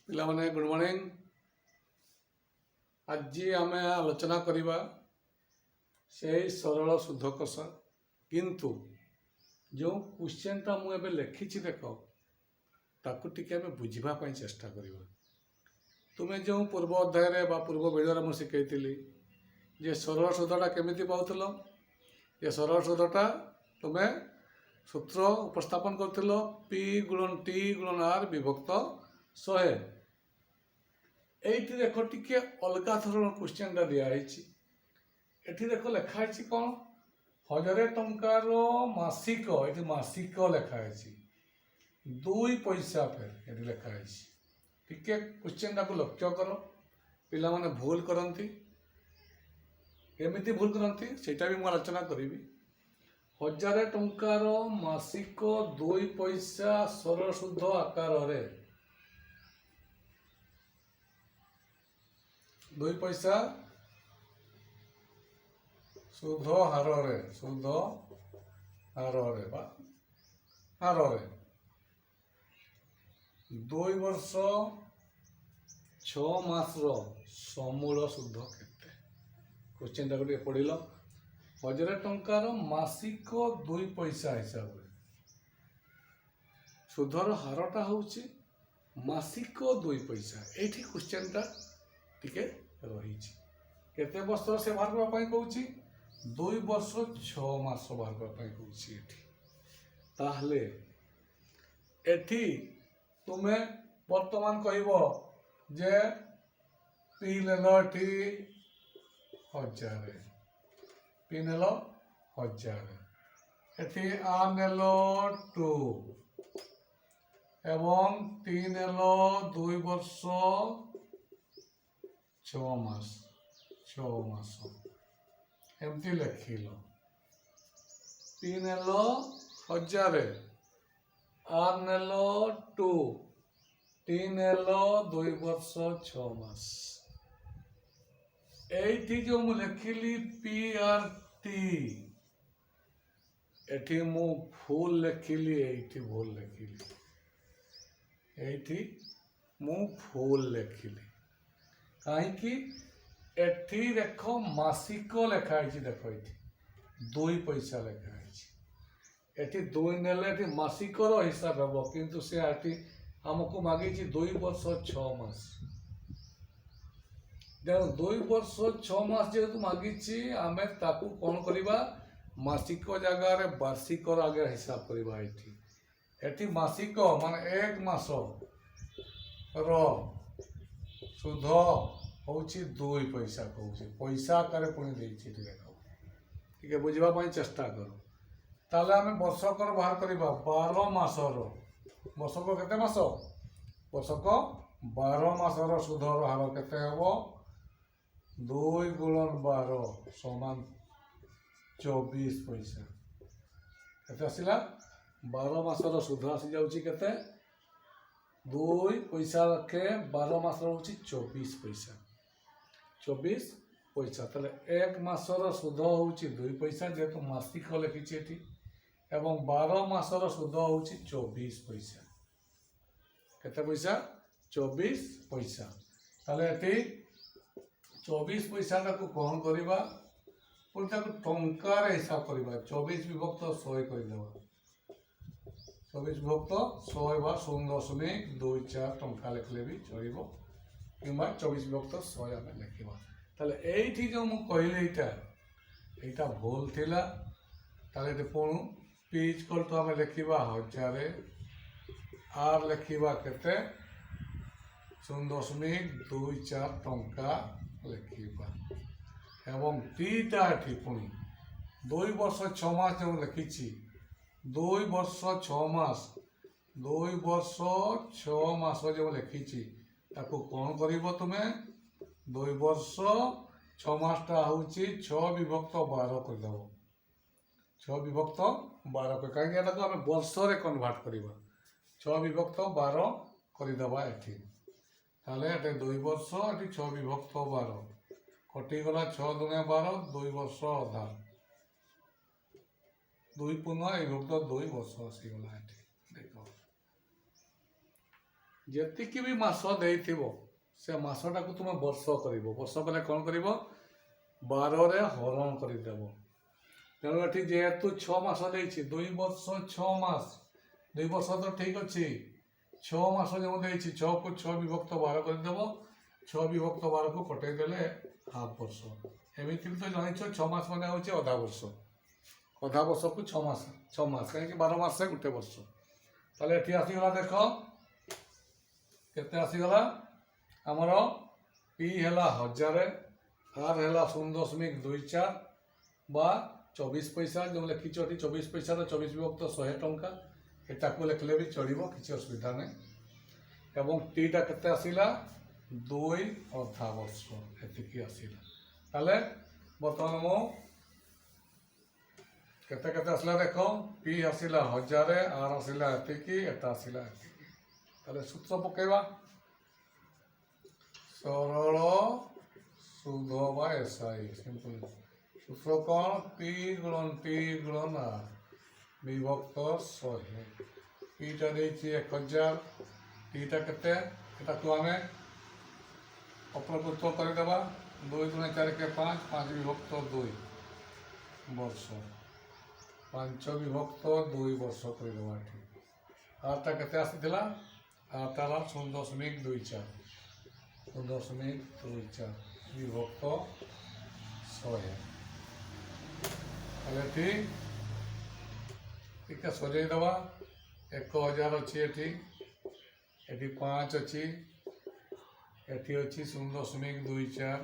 ପିଲାମାନେ good morning. ଆଜି ଆମେ ଆଲୋଚନା କରିବା ସେଇ ସରଳ ଶୁଦ୍ଧ କଷା, କିନ୍ତୁ ଯେଉଁ କ୍ୱେଶ୍ଚନଟା ମୁଁ ଏବେ ଲେଖିଛି ଦେଖ, ତାକୁ ଟିକେ ଆମେ ବୁଝିବା ପାଇଁ ଚେଷ୍ଟା କରିବା। ତୁମେ ଯେଉଁ ପୂର୍ବ ଅଧ୍ୟାୟରେ ବା ପୂର୍ବ ଭିଡ଼ିଓରେ ମୁଁ ଶିଖେଇଥିଲି ଯେ ସରଳ ଶୁଦ୍ଧଟା କେମିତି ପାଉଥିଲ, ଏ ସରଳ ଶୁଦ୍ଧଟା ତୁମେ ସୂତ୍ର ଉପସ୍ଥାପନ କରୁଥିଲ P ଗୁଣନ T ଗୁଣନ R ବିଭକ୍ତ 100। এইটি দেখো টিকে অলগা ধরনের কোশ্চেনটা দিয়াহৈছি। এটি দেখো লেখা হয়েছে কোন 1000 টঙ্কার মাসিক, এটি মাসিক লেখা হয়েছে 2 পয়সা ফের এটি লেখা হয়েছে। টিকে কোশ্চেনটাকে লক্ষ্য কর, পিলা মানে ভুল করନ୍ତି, এমিতি ভুল করନ୍ତି সেটা भी ମୁଁ আলোচনা করিবি। 1000 টঙ্কার মাসিক 2 পয়সা সরল শুদ্ধ আকারে 2 পয়সা শুদ্ধ হারে বা হারে 2 বর্ষ 6 মাসর সমূল শুদ্ধ কেতে? কোশ্চেনটা গোটে পড়িল 1000 টঙ্কার মাসিক 2 পয়সা হিসাবে শুদ্ধর হারটা হচ্ছে মাসিক 2 পয়সা। এইটি কোশ্চেনটা টিকে রয়েছে। কেতে বর্ষ সে বাহার করা পাই কହୁছি 2 বর্ষ 6 মাস বাহার করা পাই কହୁছি। এটি তাহলে এটি তুমি বর্তমান কহিব যে পি নেল এটি 1000, পি নেল 1000, এটি আর নেল 2 এবং টি নেল 2 বর্ষ 6 মাস এমতি লেখিল। পি নেল 1000, আর নেল 2, টি নেল 2 বর্ষ 6 মাস। এইটি যে মু লেখিলি পি আর টি, এটি মু ভুল লেখিলি, এইটি ভুল লেখিলি, এইটি মু ভুল লেখিলি। কাহিଁକି এটি দেখো মাসিক লেখা হয়েছে, দেখো এটি 2 পয়সা লেখা হয়েছে। এটি 2 নেলে এটি মাসিকর হিসাব হব, কিন্তু সে এটি আমাকে মাগিছি 2 বর্ষ 6 মাস। তেণু 2 বর্ষ 6 মাস যেহেতু মাগিছি, আমি তাকে কোন করিবা মাসিক জায়গায় বার্ষিকর আগে হিসাব করিবা। এটি মাসিক মানে 1 মাস র শুদ্ধ হচ্ছে 2 পয়সা কହୁଛି, পয়সা আকারে পুଣି ଦେଇଛି। দেখো ଟିକେ ବୁଝିବା ପାଇଁ ଚେଷ୍ଟା କର। তাহলে আমি বর্ষকর বাহার করিবা 12 মাসর। বর্ষক কেতে মাস? বর্ষক 12 মাসর সুধর হার কেতে হব? 2 গুণন 12 সমান 24 পয়সা। কেতে আসিলা? 12 মাসর সুধ আসি যাଉଛି কেতে? 2 পয়সা রাখে 12 মাসর হচ্ছে 24 পয়সা। 24 পয়সা। তাহলে 1 মাসর সুধ হচ্ছে 2 পয়সা, যেহেতু মাসিক লেখিছি এটি, এবং 12 মাসর সুধ হচ্ছে 24 পয়সা। কেতে পয়সা? 24 পয়সা। তাহলে এটি 24 পয়সাটাকে কণ করিবা, পুଣି তাকে টঙ্কার হিসাব করিবা। 24 বিভক্ত 100 করিদেবা। 24 বিভক্ত 100 বা 0.24 টঙ্কা লেখলে भी চলিব, কিংবা 24 বিভক্ত 100 আমি লেখিবা। তাহলে এইটি যে মু কহিলি এইটা ভুল থিলা। তাহলে এটি পুଣି পি ইকুয়াল টু আমি লেখিবা 1000, আর লেখিবা কেতে 0.24 টঙ্কা লেখিবা, এবং টিটা এটি পুଣି 2 বর্ষ 6 মাস যে লেখিছি 2 বর্ষ 6 মাস, 2 বর্ষ 6 মাস যে লেখিছি তাকে কোণ করিব তুমি? 2 বর্ষ 6 মাসটা হচ্ছে 6 বিভক্ত 12 করিদেব। 6 বিভক্ত 12 করে, কাহিଁକି এটাকে আমি বর্ষরে কনভার্ট করিবা। 6 বিভক্ত 12 করিদেবা এটি। তাহলে এটা 2 বর্ষ, এটি 6 বিভক্ত 12 কটিগলা 6 দুনে 12, 2 বর্ষ অধা, 2 পুনঃ বিভক্ত 2 বর্ষ আসিগলা। এটি দেখ ଯେତିକି ବି ମାସ ଦେଇଥିବ ସେ ମାସଟାକୁ ତୁମେ ବର୍ଷ କରିବ। ବର୍ଷ କଲେ କ'ଣ କରିବ? 12ରେ ହରଣ କରିଦେବ। ତେଣୁ ଏଠି ଯେହେତୁ 6 ମାସ ଦେଇଛି, 2 ବର୍ଷ 6 ମାସ, 2 ବର୍ଷ ତ ଠିକ୍ ଅଛି, 6 ମାସ ଯେଉଁ ଦେଇଛି 6କୁ 6 ବିଭକ୍ତ 12 କରିଦେବ। 6 ବିଭକ୍ତ 12କୁ କଟେଇ ଦେଲେ ହାଫ୍ ବର୍ଷ। ଏମିତି ତ ଜାଣିଛ 6 ମାସ ମାନେ ହେଉଛି ଅଧା ବର୍ଷ। ଅଧା ବର୍ଷକୁ 6 ମାସ, 6 ମାସ କାହିଁକି 12 ମାସରେ ଗୋଟେ ବର୍ଷ। ତାହେଲେ ଏଠି ଆସିଗଲା, ଦେଖ କେତେ ଆସିଗଲା ଆମର। ପି ହେଲା 1000, ଆର୍ ହେଲା 0.24 বা 24 ପଇସା। ଯେଉଁ ଲେଖିଛ ଏଠି 24 ପଇସାର 24 ବିଭକ୍ତ 100 ଟଙ୍କା। ଏଟାକୁ ଲେଖିଲେ ବି ଚଳିବ, କିଛି ଅସୁବିଧା ନାହିଁ। ଏବଂ ଟିଟା କେତେ ଆସିଲା? 2 ଅଧା ବର୍ଷ, ଏତିକି ଆସିଲା। ତାହେଲେ ବର୍ତ୍ତମାନ ମୁଁ କେତେ କେତେ ଆସିଲା ଦେଖ। ପି ଆସିଲା 1000, ଆର୍ ଆସିଲା ଏତିକି, ଏଟା ଆସିଲା ଏତିକି। ତାହେଲେ ସୂତ୍ର ପକେଇବା। ସରଳ ସୁଧ ବା SI ସିମ୍ପଲ ସୂତ୍ର କ'ଣ? P ଗୁଣନ T ଗୁଣନ R ବିଭକ୍ତ 100। ପିଟା ଦେଇଛି 1000, ଟିଟା କେତେ? ଏଟାକୁ ଆମେ ଅପ୍ରକୃତ କରିଦେବା। 2 × 4 = 5, 5 ବିଭକ୍ତ 2 ବର୍ଷ, 5 ବିଭକ୍ତ 2 ବର୍ଷ କରିଦେବା ଏଠି। ଆରଟା କେତେ ଆସିଥିଲା? ଆରଟା ହେଲା 0.24, 0.24 ବିଭକ୍ତ 100। ତାହେଲେ ଏଠି ଟିକେ ସଜେଇ ଦେବା। 1000 ଅଛି ଏଠି, ଏଠି 5 ଅଛି, ଏଠି ଅଛି 0.24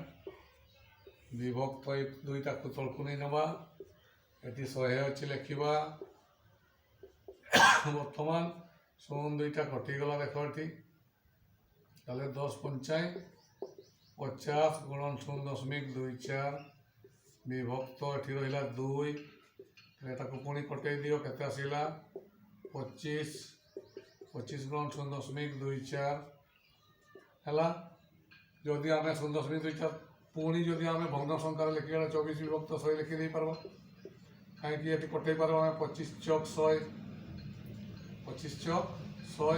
ବିଭକ୍ତ 2ଟାକୁ ତଳକୁ ନେଇ ନେବା। ଏଠି 100 ଅଛି ଲେଖିବା। ବର୍ତ୍ତମାନ 2ଟା କଟିଗଲା ଦେଖ ଏଠି। ତାହେଲେ 10 × 5 = 50 ଗୁଣନ 0.24 ବିଭକ୍ତ ଏଠି ରହିଲା 2। ଏଟାକୁ ପୁଣି କଟେଇ ଦିଅ, କେତେ ଆସିଲା? 25, 25 ଗୁଣନ 0.24 ହେଲା। ଯଦି ଆମେ 0.24 ପୁଣି ଯଦି ଆମେ ଭଗ୍ନ ସଂଖ୍ୟାରେ ଲେଖିଗଲା 24 ବିଭକ୍ତ 100 ଲେଖି ଦେଇପାରିବା। କାହିଁକି ଏଠି କଟେଇ ପାରିବା ଆମେ? 25 × 100, 25 × 100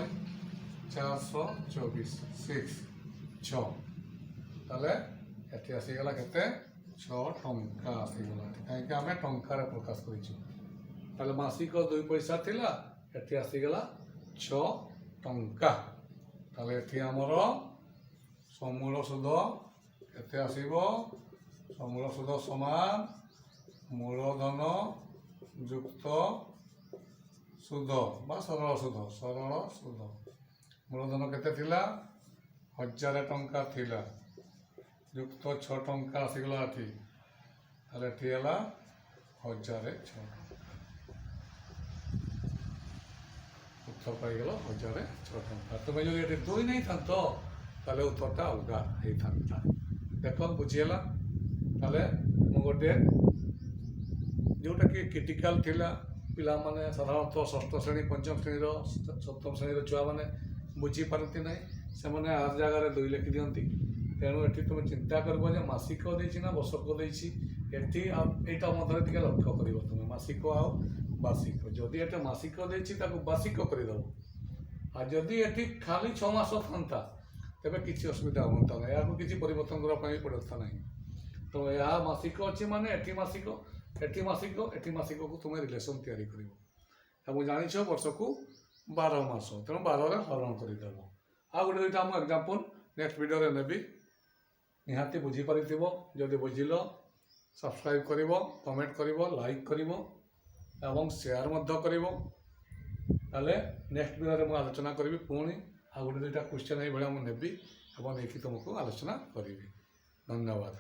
424, 6। ତାହେଲେ ଏଠି ଆସିଗଲା କେତେ? 6 ଟଙ୍କା ଆସିଗଲା। କାହିଁକି ଆମେ ଟଙ୍କାରେ ପ୍ରକାଶ କରିଛୁ। ତାହେଲେ ମାସିକ 2 ପଇସା ଥିଲା, ଏଠି ଆସିଗଲା 6 ଟଙ୍କା। ତାହେଲେ ଏଠି ଆମର ସମୂଳ ସୁଧ କେତେ ଆସିବ? ସମୂଳ ସୁଧ ସମାନ ମୂଳଧନ ଯୁକ୍ତ ସୁଧ ବା ସରଳ ସୁଧ। ସରଳ ସୁଧ ମୂଳଧନ କେତେ ଥିଲା? 1000 ଟଙ୍କା ଥିଲା, ଯୁକ୍ତ 6 ଟଙ୍କା ଆସିଗଲା ଏଠି। ତାହେଲେ ଏଠି ହେଲା 1006 ଟଙ୍କା। ଉତ୍ତର ପାଇଗଲ 1006 ଟଙ୍କା। ତୁମେ ଯଦି ଏଠି 2 ନେଇଥାନ୍ତ ତାହେଲେ ଉତ୍ତରଟା ଅଲଗା ହେଇଥାନ୍ତା। ଦେଖ ବୁଝିହେଲା। ତାହେଲେ ମୁଁ ଗୋଟେ ଯେଉଁଟାକି କ୍ରିଟିକାଲ ଥିଲା, ପିଲାମାନେ ସାଧାରଣତଃ 6ଠ ଶ୍ରେଣୀ, 5ମ ଶ୍ରେଣୀର, 7ମ ଶ୍ରେଣୀର ଛୁଆମାନେ ବୁଝିପାରନ୍ତି ନାହିଁ। ସେମାନେ ଆର୍ ଜାଗାରେ 2 ଲେଖି ଦିଅନ୍ତି। ତେଣୁ ଏଠି ତୁମେ ଚିନ୍ତା କରିବ ଯେ ମାସିକ ଦେଇଛି ନା ବର୍ଷକ ଦେଇଛି। ଏଠି ଏଇଟା ମଧ୍ୟରେ ଟିକେ ଲକ୍ଷ୍ୟ କରିବ ତୁମେ, ମାସିକ ଆଉ ବାର୍ଷିକ। ଯଦି ଏଠି ମାସିକ ଦେଇଛି ତାକୁ ବାର୍ଷିକ କରିଦେବ। ଆଉ ଯଦି ଏଠି ଖାଲି 6 ମାସ ଥାନ୍ତା ତେବେ କିଛି ଅସୁବିଧା ହୁଅନ୍ତା ନାହିଁ, ଏହାକୁ କିଛି ପରିବର୍ତ୍ତନ କରିବା ପାଇଁ ପଡ଼ିଥାନ୍ତା ନାହିଁ। ତ ଏହା ମାସିକ ଅଛି ମାନେ ଏଠି ମାସିକ, ଏଠି ମାସିକ, ଏଠି ମାସିକକୁ ତୁମେ ରିଲେସନ୍ ତିଆରି କରିବ। ଏବଂ ଜାଣିଛ ବର୍ଷକୁ 12 ମାସ, ତେଣୁ 12ରେ ହରଣ କରିଦେବ। ଆଉ ଗୋଟେ 2ଟା ମୁଁ ଏକ୍ଜାମ୍ପଲ୍ ନେକ୍ସଟ ଭିଡ଼ିଓରେ ନେବି। ନିହାତି ବୁଝିପାରିଥିବ। ଯଦି ବୁଝିଲ ସବସ୍କ୍ରାଇବ୍ କରିବ, କମେଣ୍ଟ କରିବ, ଲାଇକ୍ କରିବ ଏବଂ ସେୟାର ମଧ୍ୟ କରିବ। ତାହେଲେ ନେକ୍ସଟ ଭିଡ଼ିଓରେ ମୁଁ ଆଲୋଚନା କରିବି। ପୁଣି ଆଉ ଗୋଟେ 2ଟା କ୍ୱେଶ୍ଚନ୍ ଏଇଭଳିଆ ମୁଁ ନେବି ଏବଂ ନେଇକି ତୁମକୁ ଆଲୋଚନା କରିବି। ଧନ୍ୟବାଦ।